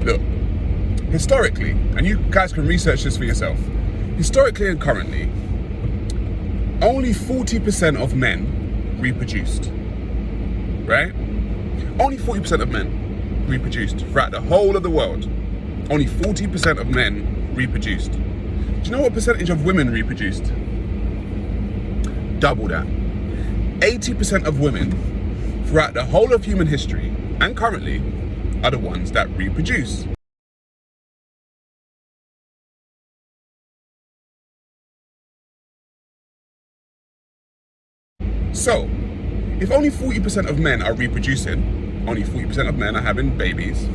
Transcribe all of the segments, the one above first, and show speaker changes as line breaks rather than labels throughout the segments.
Look, historically, and you guys can research this for yourself, historically and currently, only 40% of men reproduced, right? Only 40% of men reproduced throughout the whole of the world. Only 40% of men reproduced. Do you know what percentage of women reproduced? Double that. 80% of women throughout the whole of human history and currently are the ones that reproduce. So, if only 40% of men are reproducing, only 40% of men are having babies,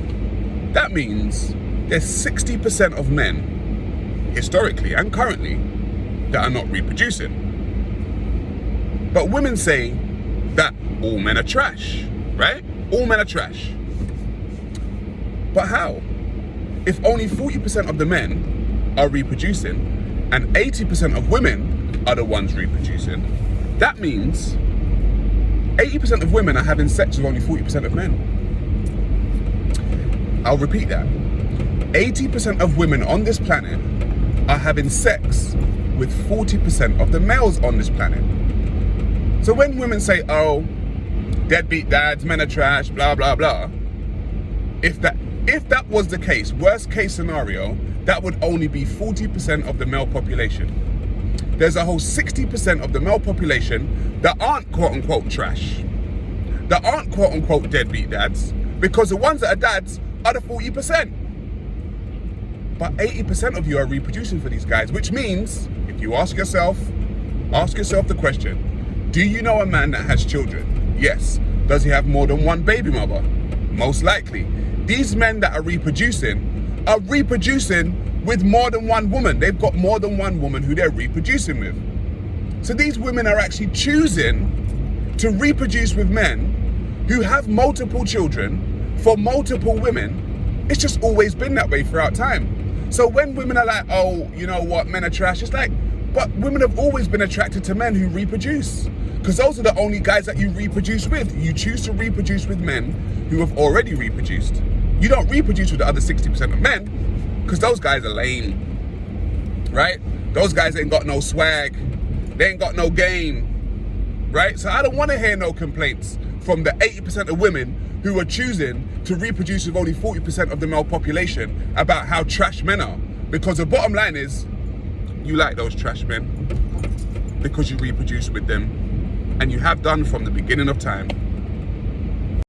that means there's 60% of men, historically and currently, that are not reproducing. But women say that all men are trash, right? All men are trash. But how? If only 40% of the men are reproducing and 80% of women are the ones reproducing, that means 80% of women are having sex with only 40% of men. I'll repeat that. 80% of women on this planet are having sex with 40% of the males on this planet. So when women say, oh, deadbeat dads, men are trash, blah, blah, blah, if that was the case, worst case scenario, that would only be 40% of the male population. There's a whole 60% of the male population that aren't quote unquote trash, that aren't quote unquote deadbeat dads, because the ones that are dads are the 40%. But 80% of you are reproducing for these guys, which means, if you ask yourself the question, do you know a man that has children? Yes. Does he have more than one baby mother? Most likely. These men that are reproducing with more than one woman. They've got more than one woman who they're reproducing with. So these women are actually choosing to reproduce with men who have multiple children for multiple women. It's just always been that way throughout time. So when women are like, oh, you know what, men are trash, it's like, but women have always been attracted to men who reproduce, because those are the only guys that you reproduce with. You choose to reproduce with men who have already reproduced. You don't reproduce with the other 60% of men, because those guys are lame, right? Those guys ain't got no swag. They ain't got no game, right? So I don't want to hear no complaints from the 80% of women who are choosing to reproduce with only 40% of the male population about how trash men are. Because the bottom line is, you like those trash men because you reproduce with them, and you have done from the beginning of time.